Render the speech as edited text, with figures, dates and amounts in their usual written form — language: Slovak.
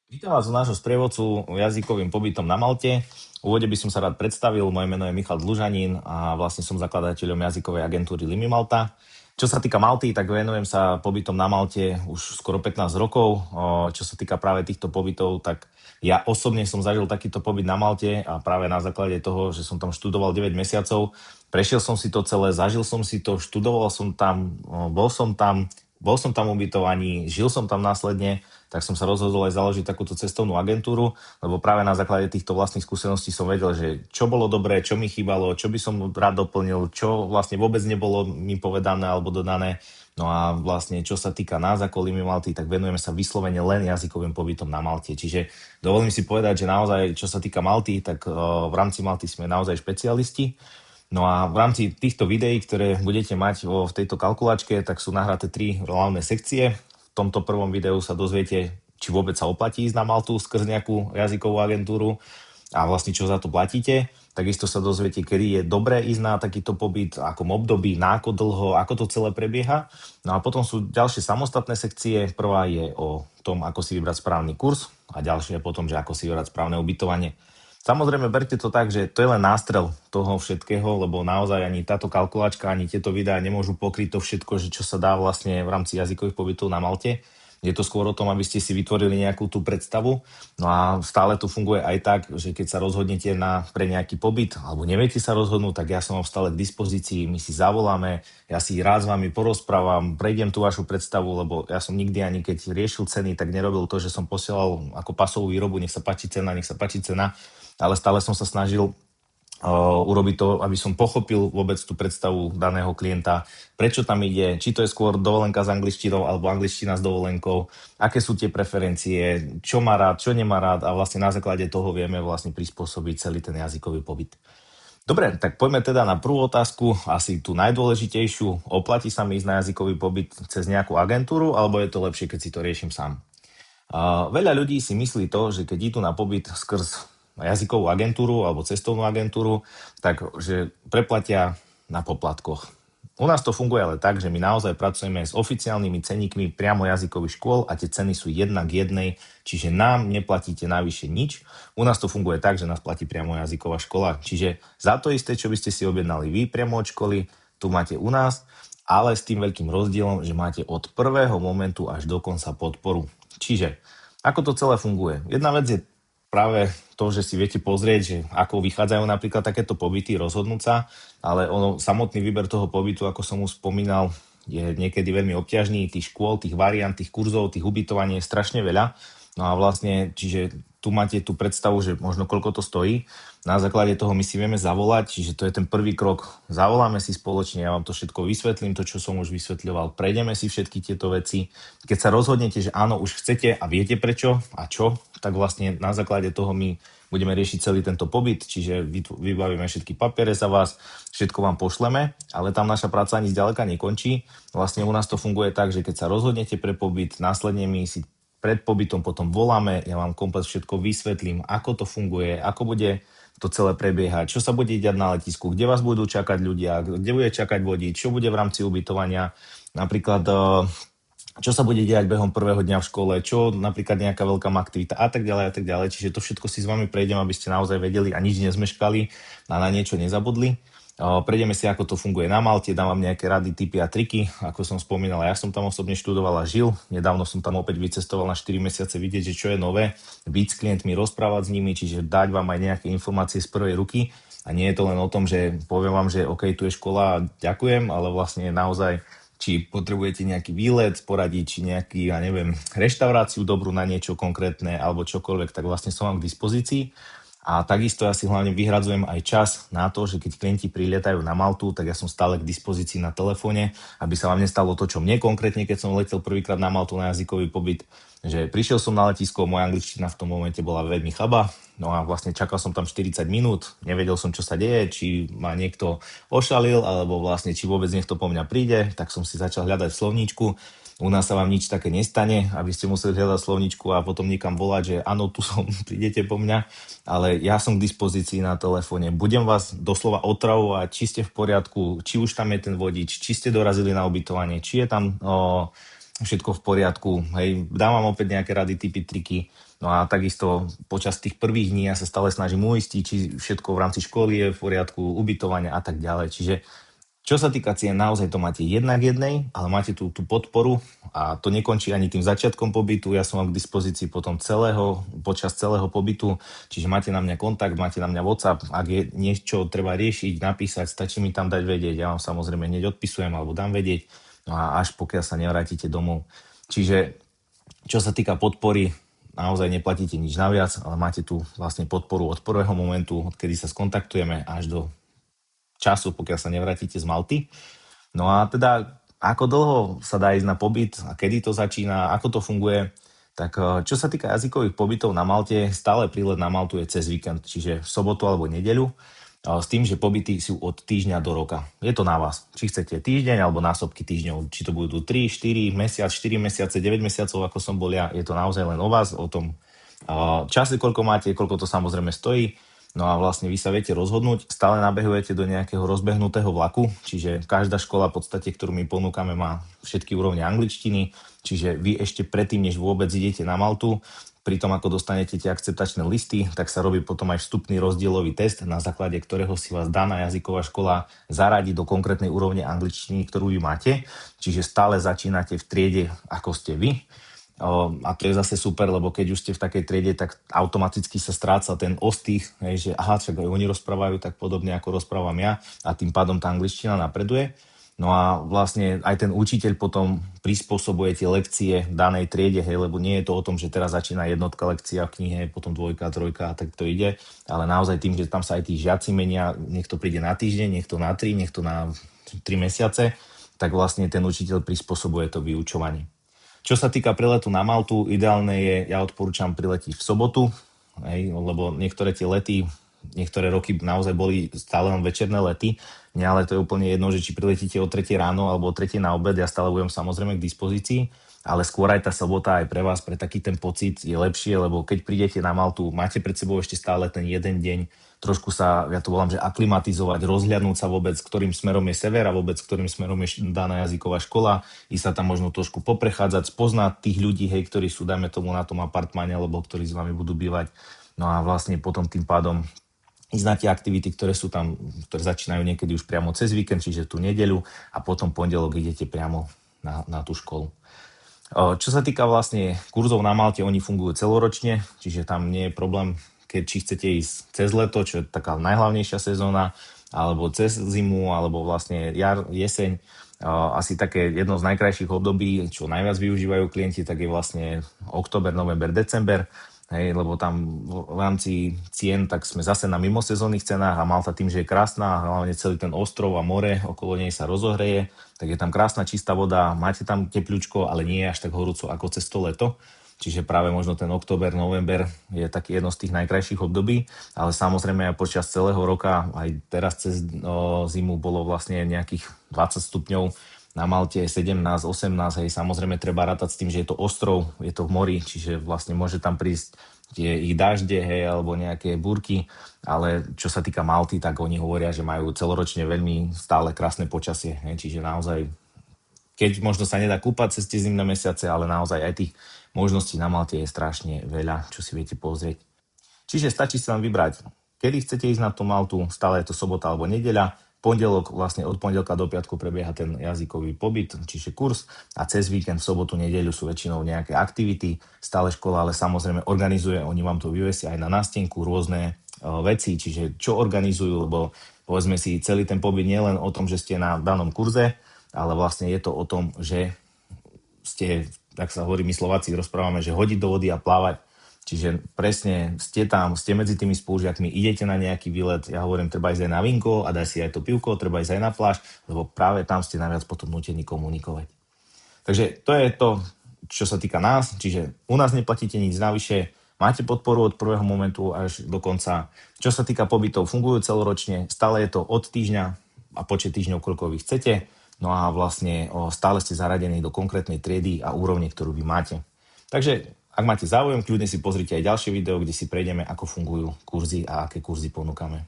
Vítam vás u nášho sprievodcu jazykovým pobytom na Malte. V úvode by som sa rád predstavil, moje meno je Michal Dlužanín a vlastne som zakladateľom jazykovej agentúry Limi Malta. Čo sa týka Malty, tak venujem sa pobytom na Malte už skoro 15 rokov. Čo sa týka práve týchto pobytov, tak ja osobne som zažil takýto pobyt na Malte a práve na základe toho, že som tam študoval 9 mesiacov, prešiel som si to celé, zažil som si to, študoval som tam, bol som tam ubytovaný, žil som tam následne, tak som sa rozhodol aj založiť takúto cestovnú agentúru, lebo práve na základe týchto vlastných skúseností som vedel, že čo bolo dobré, čo mi chýbalo, čo by som rád doplnil, čo vlastne vôbec nebolo mi povedané alebo dodané. No a vlastne čo sa týka nás ako Limi Malty, tak venujeme sa vyslovene len jazykovým pobytom na Malte. Čiže dovolím si povedať, že naozaj čo sa týka Malty, tak v rámci Malty sme naozaj špecialisti. No a v rámci týchto videí, ktoré budete mať v tejto kalkulačke, tak sú nahraté 3 hlavné sekcie. V tomto prvom videu sa dozviete, či vôbec sa oplatí ísť na Maltu skrz nejakú jazykovú agentúru a vlastne čo za to platíte. Takisto sa dozviete, kedy je dobré ísť na takýto pobyt, v akom období, na ako dlho, ako to celé prebieha. No a potom sú ďalšie samostatné sekcie. Prvá je o tom, ako si vybrať správny kurz a ďalšie je potom, že ako si vybrať správne ubytovanie. Samozrejme, berte to tak, že to je len nástrel toho všetkého, lebo naozaj ani táto kalkulačka, ani tieto videá nemôžu pokryť to všetko, že čo sa dá vlastne v rámci jazykových pobytov na Malte. Je to skôr o tom, aby ste si vytvorili nejakú tú predstavu. No a stále to funguje aj tak, že keď sa rozhodnete pre nejaký pobyt alebo neviete sa rozhodnúť, tak ja som vám stále k dispozícii, my si zavoláme, ja si rád s vami porozprávam, prejdem tú vašu predstavu, lebo ja som nikdy ani keď riešil ceny, tak nerobil to, že som posielal ako pasovú výrobu, nech sa páči cena, ale stále som sa snažil urobiť to, aby som pochopil vôbec tú predstavu daného klienta, prečo tam ide, či to je skôr dovolenka s angličtinou alebo angličtina s dovolenkou, aké sú tie preferencie, čo má rád, čo nemá rád a vlastne na základe toho vieme vlastne prispôsobiť celý ten jazykový pobyt. Dobre, tak poďme teda na prvú otázku, asi tú najdôležitejšiu. Oplatí sa mi ísť na jazykový pobyt cez nejakú agentúru, alebo je to lepšie, keď si to riešim sám? Veľa ľudí si myslí to, že keď idú na pobyt skrz jazykovú agentúru alebo cestovnú agentúru, takže preplatia na poplatkoch. U nás to funguje ale tak, že my naozaj pracujeme s oficiálnymi ceníkmi priamo jazykových škôl a tie ceny sú 1:1, čiže nám neplatíte navyše nič. U nás to funguje tak, že nás platí priamo jazyková škola. Čiže za to isté, čo by ste si objednali vy priamo od školy, tu máte u nás, ale s tým veľkým rozdielom, že máte od prvého momentu až do konca podporu. Čiže ako to celé funguje? Jedna vec je práve to, že si viete pozrieť, že ako vychádzajú napríklad takéto pobyty, rozhodnúť sa, ale samotný výber toho pobytu, ako som už spomínal, je niekedy veľmi obťažný, tých škôl, tých variant, tých kurzov, tých ubytovaní je strašne veľa. No a vlastne, čiže tu máte tú predstavu, že možno koľko to stojí. Na základe toho my si vieme zavolať, čiže to je ten prvý krok. Zavoláme si spoločne, ja vám to všetko vysvetlím, to, čo som už vysvetľoval. Prejdeme si všetky tieto veci. Keď sa rozhodnete, že áno, už chcete a viete prečo a čo, tak vlastne na základe toho my budeme riešiť celý tento pobyt, čiže vybavíme všetky papiere za vás, všetko vám pošleme, ale tam naša práca ani zďaleka nekončí. Vlastne u nás to funguje tak, že keď sa rozhodnete pre pobyt, následne my si pred pobytom potom voláme, ja vám komplet všetko vysvetlím, ako to funguje, ako bude to celé prebiehať, čo sa bude diať na letisku, kde vás budú čakať ľudia, kde bude čakať vodič, čo bude v rámci ubytovania, napríklad čo sa bude diať behom prvého dňa v škole, čo napríklad nejaká veľká aktivita a tak ďalej a tak ďalej. Čiže to všetko si s vami prejdem, aby ste naozaj vedeli a nič nezmeškali a na niečo nezabudli. Prejdeme si, ako to funguje na Malte, dám vám nejaké rady, tipy a triky. Ako som spomínal, ja som tam osobne študoval a žil. Nedávno som tam opäť vycestoval na 4 mesiace vidieť, že čo je nové, byť s klientmi, rozprávať s nimi, čiže dať vám aj nejaké informácie z prvej ruky. A nie je to len o tom, že poviem vám, že OK, tu je škola, ďakujem, ale vlastne naozaj či potrebujete nejaký výlet poradiť, či nejaký, ja neviem, reštauráciu dobrú na niečo konkrétne alebo čokoľvek, tak vlastne som vám k dispozícii. A takisto ja si hlavne vyhradzujem aj čas na to, že keď klienti prilietajú na Maltu, tak ja som stále k dispozícii na telefóne, aby sa vám nestalo to, čo mne konkrétne, keď som letel prvýkrát na Maltu na jazykový pobyt, že prišiel som na letisko, moja angličtina v tom momente bola veľmi chabá, no a vlastne čakal som tam 40 minút, nevedel som, čo sa deje, či ma niekto ošalil, alebo vlastne, či vôbec niekto po mňa príde, tak som si začal hľadať v slovníčku. U nás sa vám nič také nestane, aby ste museli hľadať slovničku a potom niekam volať, že áno, tu som, prídete po mňa, ale ja som k dispozícii na telefóne. Budem vás doslova otravovať, či ste v poriadku, či už tam je ten vodič, či ste dorazili na ubytovanie, či je tam všetko v poriadku, hej, dávam opäť nejaké rady, tipy, triky, no a takisto počas tých prvých dní ja sa stále snažím uistiť, či všetko v rámci školy je v poriadku, ubytovania a tak ďalej, čiže čo sa týka cien, naozaj to máte jedna k jednej, ale máte tú podporu a to nekončí ani tým začiatkom pobytu. Ja som vám k dispozícii potom počas celého pobytu, čiže máte na mňa kontakt, máte na mňa WhatsApp. Ak je niečo treba riešiť, napísať, stačí mi tam dať vedieť. Ja vám samozrejme hneď odpisujem alebo dám vedieť, no a až pokiaľ sa nevrátite domov. Čiže čo sa týka podpory, naozaj neplatíte nič naviac, ale máte tu vlastne podporu od prvého momentu, odkedy sa skontaktujeme až do času, pokiaľ sa nevrátite z Malty. No a teda, ako dlho sa dá ísť na pobyt a kedy to začína, ako to funguje, tak čo sa týka jazykových pobytov na Malte, stále prílet na Maltu je cez víkend, čiže v sobotu alebo nedeľu, s tým, že pobyty sú od týždňa do roka. Je to na vás, či chcete týždeň alebo násobky týždňov, či to budú 3, 4 mesiac, 4 mesiace, 9 mesiacov, ako som bol ja, je to naozaj len o vás, o tom čase, koľko máte, koľko to samozrejme stojí. No a vlastne vy sa viete rozhodnúť, stále nabehujete do nejakého rozbehnutého vlaku, čiže každá škola v podstate, ktorú my ponúkame, má všetky úrovne angličtiny, čiže vy ešte predtým, než vôbec idete na Maltu, pri tom, ako dostanete tie akceptačné listy, tak sa robí potom aj vstupný rozdielový test, na základe ktorého si vás daná jazyková škola zaradí do konkrétnej úrovne angličtiny, ktorú vy máte, čiže stále začínate v triede, ako ste vy. A to je zase super, lebo keď už ste v takej triede, tak automaticky sa stráca ten ostých, že aha, však aj oni rozprávajú tak podobne, ako rozprávam ja a tým pádom tá angličtina napreduje. No a vlastne aj ten učiteľ potom prispôsobuje tie lekcie danej triede, hej, lebo nie je to o tom, že teraz začína jednotka lekcia v knihe, potom dvojka, trojka a tak to ide, ale naozaj tým, že tam sa aj tí žiaci menia, niekto príde na týždeň, niekto na 3, niekto na 3 mesiace, tak vlastne ten učiteľ prispôsobuje to vyučovanie. Čo sa týka priletu na Maltu, ideálne je, ja odporúčam priletiť v sobotu, hej, lebo niektoré tie lety, niektoré roky naozaj boli stále len večerné lety. Mňa ale to je úplne jedno, že či priletíte o 3 ráno alebo o 3 na obed, ja stále budem samozrejme k dispozícii, ale skôr aj tá sobota aj pre vás, pre taký ten pocit je lepšie, lebo keď prídete na Maltu, máte pred sebou ešte stále ten jeden deň, trošku sa, ja to volám, že aklimatizovať, rozhľadnúť sa vôbec, ktorým smerom je sever a vôbec ktorým smerom je daná jazyková škola, ísť sa tam možno trošku poprechádzať, spoznať tých ľudí, hej, ktorí sú, dajme tomu, na tom apartmáne, alebo ktorí s vami budú bývať. No a vlastne potom tým pádom ísť na tie aktivity, ktoré sú tam, ktoré začínajú niekedy už priamo cez víkend, čiže tú nedeľu a potom pondelok idete priamo na tú školu. Čo sa týka vlastne kurzov na Malte, oni fungujú celoročne, čiže tam nie je problém, keď či chcete ísť cez leto, čo je taká najhlavnejšia sezóna, alebo cez zimu, alebo vlastne jeseň. Asi také jedno z najkrajších období, čo najviac využívajú klienti, tak je vlastne október, november, december. Hej, lebo tam v rámci cien tak sme zase na mimosezónnych cenách a Malta tým, že je krásna, hlavne celý ten ostrov a more okolo nej sa rozohreje, tak je tam krásna čistá voda, máte tam tepľučko, ale nie je až tak horúco ako cez to leto. Čiže práve možno ten október, november je taký jedno z tých najkrajších období, ale samozrejme aj počas celého roka, aj teraz cez zimu bolo vlastne nejakých 20 stupňov, na Malte 17, 18, hej, samozrejme treba rátať s tým, že je to ostrov, je to v mori, čiže vlastne môže tam prísť tie ich dažde, hej, alebo nejaké búrky, ale čo sa týka Malty, tak oni hovoria, že majú celoročne veľmi stále krásne počasie, hej, čiže naozaj, keď možno sa nedá kúpať cez tie zimné mesiace, ale naozaj aj tých možností na Malte je strašne veľa, čo si viete pozrieť. Čiže stačí sa vám vybrať, kedy chcete ísť na tú Maltu, stále je to sobota alebo nedeľa. Pondelok, vlastne od pondelka do piatku prebieha ten jazykový pobyt, čiže kurz a cez víkend, v sobotu, nedeľu sú väčšinou nejaké aktivity, stále škola, ale samozrejme organizuje, oni vám to vyvesia aj na nástenku, rôzne veci, čiže čo organizujú, lebo povedzme si, celý ten pobyt nie len o tom, že ste na danom kurze, ale vlastne je to o tom, že ste, tak sa hovorí, my Slováci rozprávame, že hodiť do vody a plávať. Čiže presne ste tam, ste medzi tými spolužiakmi, idete na nejaký výlet, ja hovorím, treba ísť aj na vínko a daj si aj to pivko, treba ísť aj na pláž, lebo práve tam ste najviac potom nútení komunikovať. Takže to je to, čo sa týka nás, čiže u nás neplatíte nič navyše, máte podporu od prvého momentu až do konca. Čo sa týka pobytov, fungujú celoročne, stále je to od týždňa a počet týždňov, koľko vy chcete, no a vlastne stále ste zaradení do konkrétnej triedy a úrovne, ktorú vy máte. Takže ak máte záujem, kľudne si pozrite aj ďalšie video, kde si prejdeme, ako fungujú kurzy a aké kurzy ponúkame.